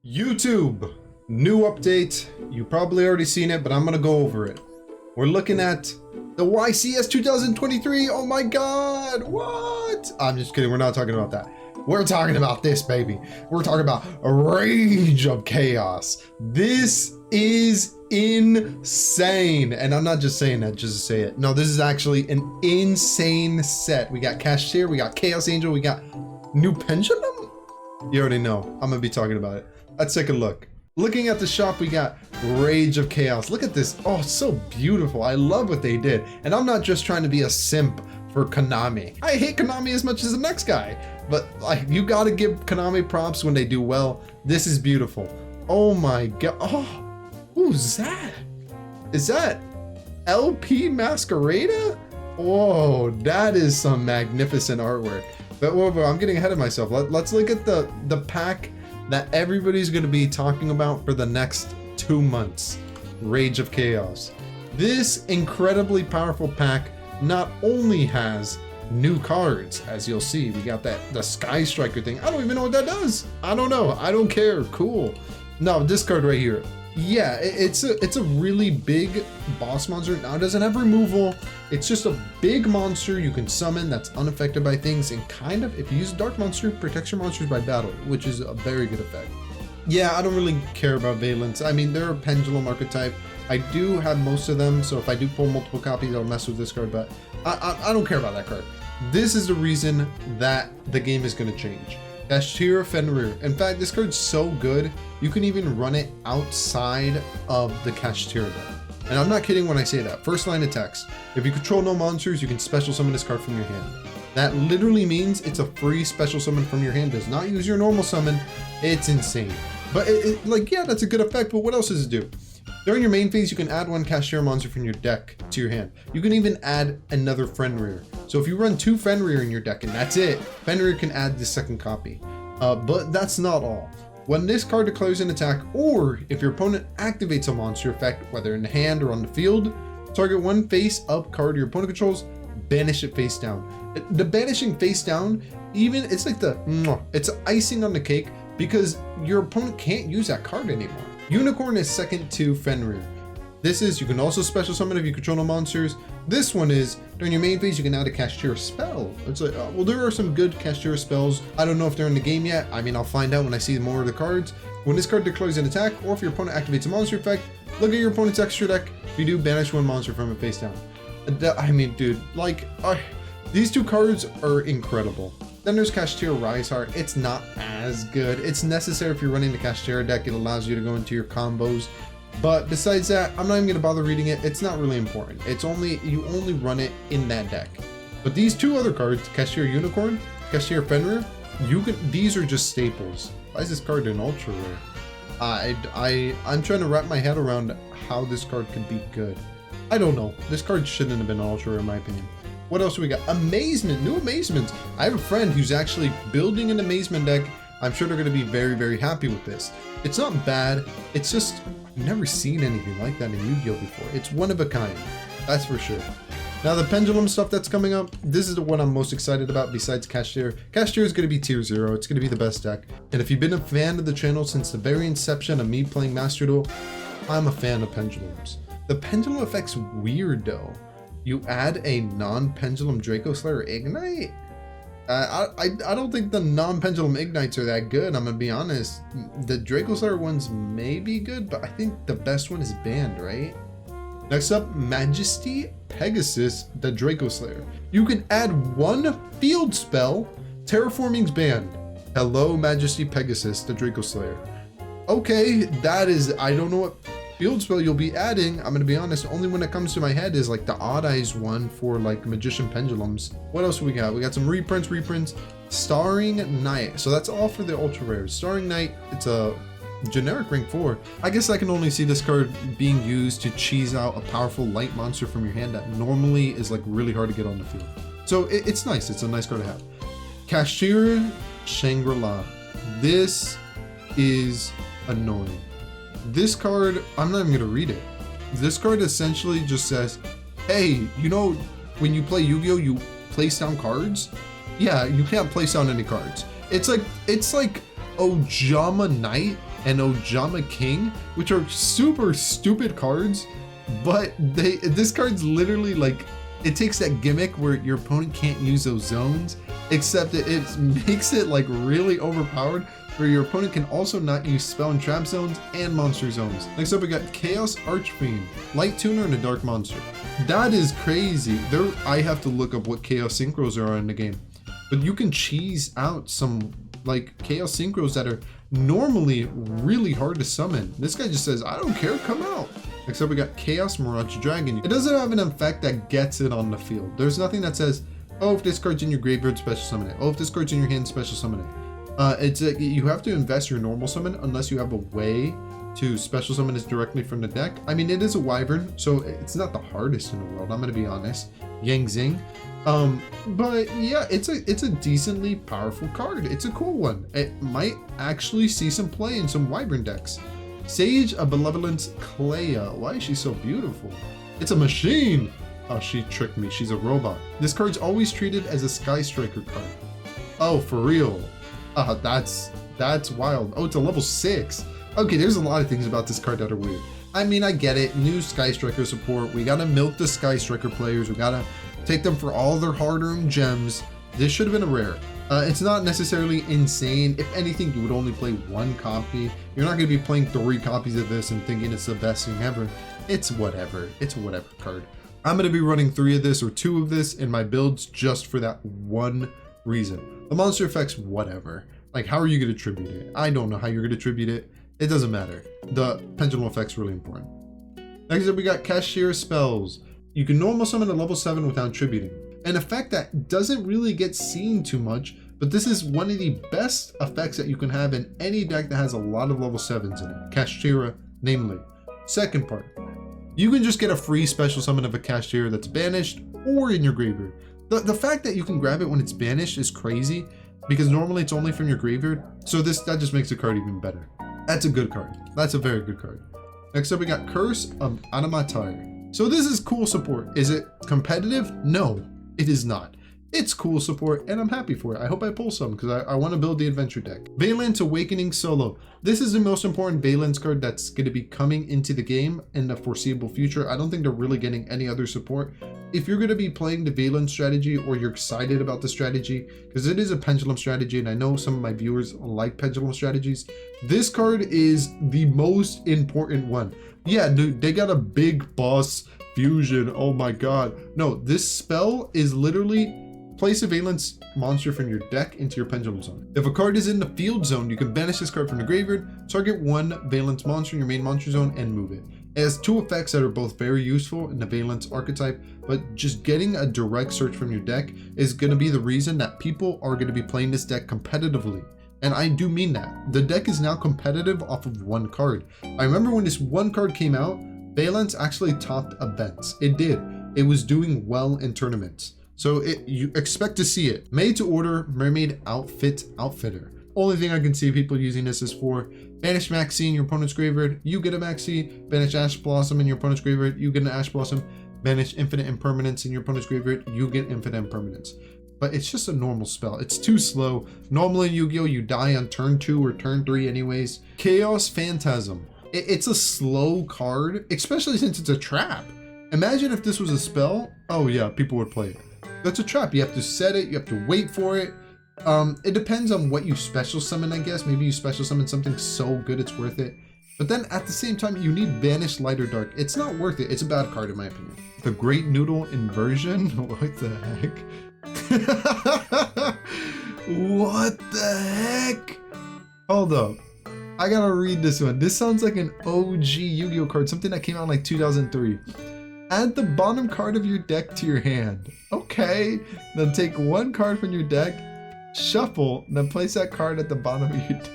YouTube, new update. You probably already seen it, but I'm gonna go over it. We're looking at the YCS 2023. Oh my God, what? I'm just kidding, we're not talking about that. We're talking about this, baby. We're talking about a Rage of Chaos. This is insane. And I'm not just saying that just to say it. No, this is actually an insane set. We got Cashier, we got Chaos Angel, we got new Pendulum. You already know, I'm gonna be talking about it. Let's take a look. Looking at the shop, we got Rage of Chaos. Look at this. Oh, it's so beautiful. I love what they did. And I'm not just trying to be a simp for Konami. I hate Konami as much as the next guy, but like, you gotta give Konami props when they do well. This is beautiful. Oh my God. Oh, who's that? Is that LP Masquerada? Whoa, that is some magnificent artwork. But whoa, I'm getting ahead of myself. Let's look at the pack that everybody's going to be talking about for the next 2 months. Rage of Chaos. This incredibly powerful pack not only has new cards, as you'll see. We got the Sky Striker thing. I don't even know what that does. I don't know. I don't care. Cool. No, this card right here. Yeah, it's a really big boss monster. Now it doesn't have removal. It's just a big monster you can summon that's unaffected by things, and kind of, if you use a dark monster, protects your monsters by battle, which is a very good effect. Yeah, I don't really care about Valence. I mean, they're a pendulum archetype. I do have most of them, so if I do pull multiple copies, I'll mess with this card, but I don't care about that card. This is the reason that the game is going to change. Cashier Fenrir. In fact, this card's so good, you can even run it outside of the Cashier deck. And I'm not kidding when I say that. First line attacks. If you control no monsters, you can special summon this card from your hand. That literally means it's a free special summon from your hand. Does not use your normal summon. It's insane. But like, yeah, that's a good effect, but what else does it do? During your main phase, you can add one Cashier monster from your deck to your hand. You can even add another Fenrir. So if you run 2 Fenrir in your deck and that's it, Fenrir can add the second copy. But that's not all. When this card declares an attack, or if your opponent activates a monster effect, whether in the hand or on the field, target one face-up card your opponent controls, banish it face down. The banishing face down, even, it's like it's icing on the cake because your opponent can't use that card anymore. Unicorn is second to Fenrir. This is, you can also special summon if you control no monsters. This one is, during your main phase, you can add a Cashier spell. It's like, well, there are some good Cashier spells. I don't know if they're in the game yet. I mean, I'll find out when I see more of the cards. When this card declares an attack, or if your opponent activates a monster effect, look at your opponent's extra deck. If you do, banish one monster from it face down. I mean, dude, like, these 2 cards are incredible. Then there's Cashier Rise Heart. It's not as good. It's necessary if you're running the Cashier deck. It allows you to go into your combos. But besides that, I'm not even gonna bother reading it. It's not really important. It's only, you only run it in that deck. But these 2 other cards, Cashier Unicorn, Cashier Fenrir, these are just staples. Why is this card an ultra rare? I'm trying to wrap my head around how this card could be good. I don't know. This card shouldn't have been an ultra rare in my opinion. What else do we got? Amazement, new Amazements. I have a friend who's actually building an Amazement deck. I'm sure they're gonna be very, very happy with this. It's not bad. It's just, I've never seen anything like that in Yu-Gi-Oh before. It's one of a kind, that's for sure. Now the Pendulum stuff that's coming up, this is the one I'm most excited about besides Cashier. Cashier is going to be tier 0, it's going to be the best deck. And if you've been a fan of the channel since the very inception of me playing Master Duel, I'm a fan of Pendulums. The Pendulum effect's weird though. You add a non-Pendulum Draco Slayer Ignite? I don't think the non-Pendulum Ignites are that good, I'm gonna be honest. The Draco Slayer ones may be good, but I think the best one is banned, right? Next up, Majesty Pegasus, the Draco Slayer. You can add 1 field spell, Terraforming's banned. Hello, Majesty Pegasus, the Draco Slayer. Okay, that is, I don't know what field spell you'll be adding. I'm gonna be honest, only one that comes to my head is like the Odd Eyes one for like Magician Pendulums. What else do we got? We got some reprints. Starring Knight. So that's all for the ultra rares. Starring Knight, it's a generic rank 4. I guess I can only see this card being used to cheese out a powerful light monster from your hand that normally is like really hard to get on the field. So it's nice. It's a nice card to have. Cashier Shangri-La. This is annoying. This card, I'm not even gonna read it. This card essentially just says, hey, you know, when you play Yu-Gi-Oh, you place down cards? Yeah, you can't place down any cards. It's like Ojama Knight and Ojama King, which are super stupid cards, but this card's literally like, it takes that gimmick where your opponent can't use those zones, except it makes it like really overpowered, where your opponent can also not use spell and trap zones and monster zones. Next up, we got Chaos Archfiend, Light Tuner, and a Dark Monster. That is crazy. I have to look up what Chaos Synchros are in the game, but you can cheese out some like Chaos Synchros that are normally really hard to summon. This guy just says, I don't care, come out. Next up, we got Chaos Mirage Dragon. It doesn't have an effect that gets it on the field. There's nothing that says, oh, if this card's in your graveyard, special summon it. Oh, if this card's in your hand, special summon it. You have to invest your normal summon unless you have a way to special summon it directly from the deck. I mean, it is a Wyvern, so it's not the hardest in the world, I'm gonna be honest. Yang Zing. But yeah, it's a decently powerful card. It's a cool one. It might actually see some play in some Wyvern decks. Sage of Benevolence Clea. Why is she so beautiful? It's a machine. Oh, she tricked me. She's a robot. This card's always treated as a Sky Striker card. Oh, for real? That's wild. Oh, it's a level 6. Okay, there's a lot of things about this card that are weird. I mean, I get it. New Sky Striker support. We gotta milk the Sky Striker players. We gotta take them for all their hard-earned gems. This should have been a rare. It's not necessarily insane. If anything, you would only play one copy. You're not going to be playing 3 copies of this and thinking it's the best thing ever. It's whatever. It's a whatever card. I'm going to be running 3 of this or 2 of this in my builds just for that one reason. The monster effects, whatever. Like, how are you going to tribute it? I don't know how you're going to tribute it. It doesn't matter. The pendulum effect's really important. Next up, we got Cashier Spells. You can normal summon a level 7 without tributing. An effect that doesn't really get seen too much, but this is one of the best effects that you can have in any deck that has a lot of level 7s in it. Kashtira, namely. Second part, you can just get a free special summon of a Kashtira that's banished or in your graveyard. The fact that you can grab it when it's banished is crazy, because normally it's only from your graveyard, so that just makes the card even better. That's a good card. That's a very good card. Next up, we got Curse of Animatar. So this is cool support. Is it competitive? No. It is not. It's cool support, and I'm happy for it. I hope I pull some, because I want to build the adventure deck. Valence Awakening Solo. This is the most important Valence card that's going to be coming into the game in the foreseeable future. I don't think they're really getting any other support. If you're going to be playing the Valence strategy, or you're excited about the strategy, because it is a pendulum strategy, and I know some of my viewers like pendulum strategies, this card is the most important one. Yeah, dude, they got a big boss fusion. Oh my god. No, this spell is literally place a Valence monster from your deck into your pendulum zone. If a card is in the field zone, you can banish this card from the graveyard, target one Valence monster in your main monster zone, and move it. It has 2 effects that are both very useful in the Valence archetype, but just getting a direct search from your deck is going to be the reason that people are going to be playing this deck competitively. And I do mean that. The deck is now competitive off of 1 card. I remember when this 1 card came out, Valence actually topped events. It did. It was doing well in tournaments. So you expect to see it. Made to order Mermaid Outfitter. Only thing I can see people using this is for banish Maxi in your opponent's graveyard, you get a Maxi, banish Ash Blossom in your opponent's graveyard, you get an Ash Blossom, banish Infinite Impermanence in your opponent's graveyard, you get Infinite Impermanence. But it's just a normal spell. It's too slow. Normally in Yu-Gi-Oh! You die on turn 2 or turn 3 anyways. Chaos Phantasm. It's a slow card, especially since it's a trap. Imagine if this was a spell. Oh yeah, people would play it. That's a trap. You have to set it. You have to wait for it. It depends on what you special summon, I guess. Maybe you special summon something so good it's worth it. But then at the same time, you need Banish Light or Dark. It's not worth it. It's a bad card in my opinion. The Great Noodle Inversion? What the heck? What the heck? Hold up. I gotta read this one. This sounds like an OG Yu-Gi-Oh card, something that came out in like 2003. Add the bottom card of your deck to your hand. Okay, then take 1 card from your deck, shuffle, then place that card at the bottom of your deck.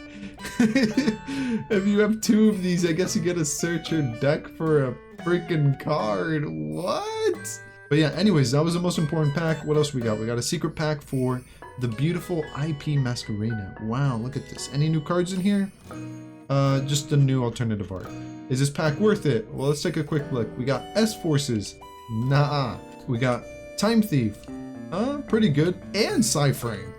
If you have 2 of these, I guess you get to search your deck for a freaking card. What? But yeah, anyways, that was the most important pack. What else we got? We got a secret pack for the beautiful IP Masquerena. Wow, look at this. Any new cards in here? Just the new alternative art. Is this pack worth it? Well, let's take a quick look. We got S-Forces. Nah. We got Time Thief. Pretty good. And Cyphering.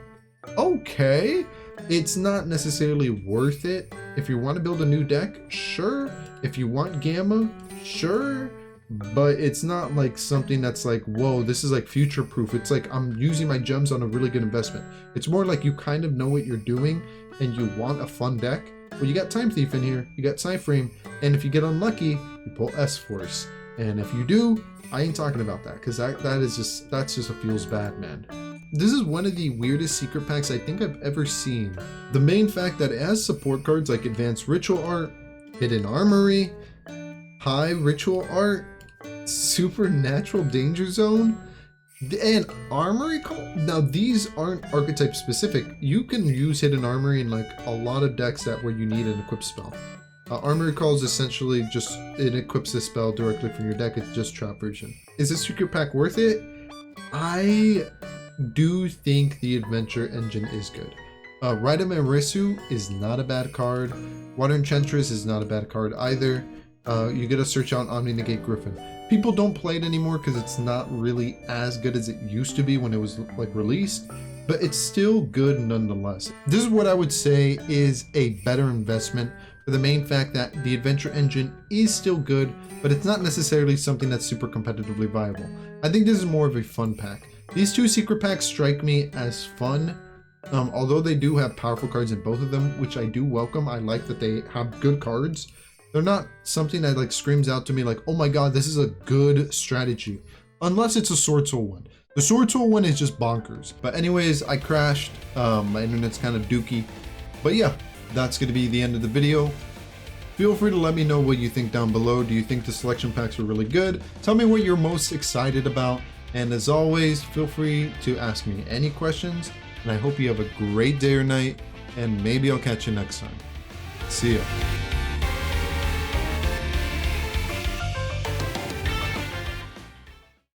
Okay. It's not necessarily worth it, If you want to build a new deck, sure. If you want Gamma, sure. But it's not like something that's like, whoa, this is like future proof. It's like I'm using my gems on a really good investment. It's more like you kind of know what you're doing and you want a fun deck. Well, you got Time Thief in here, you got Cyframe, and if you get unlucky, you pull S-Force. And if you do, I ain't talking about that, because that's just a feels bad, man. This is one of the weirdest secret packs I think I've ever seen. The main fact that it has support cards like Advanced Ritual Art, Hidden Armory, High Ritual Art, Supernatural Danger Zone, and Armory Call. Now these aren't archetype specific. You can use Hidden Armory in like a lot of decks that where you need an equip spell. Armory Call is essentially just, it equips the spell directly from your deck. It's just trap version. Is this secret pack worth it? I do think the Adventure Engine is good. Raida Marisu is not a bad card. Water Enchantress is not a bad card either. You get to search out Omni Negate Griffin. People don't play it anymore because it's not really as good as it used to be when it was like released, but it's still good nonetheless. This is what I would say is a better investment, for the main fact that the Adventure Engine is still good, but it's not necessarily something that's super competitively viable. I think this is more of a fun pack. These two secret packs strike me as fun, although they do have powerful cards in both of them, which I do welcome. I like that they have good cards. They're not something that like screams out to me like, oh my god, this is a good strategy. Unless it's a Sword Soul one. The Sword Soul one is just bonkers. But anyways, I crashed. My internet's kind of dookie. But yeah, that's going to be the end of the video. Feel free to let me know what you think down below. Do you think the selection packs are really good? Tell me what you're most excited about. And as always, feel free to ask me any questions. And I hope you have a great day or night. And maybe I'll catch you next time. See ya.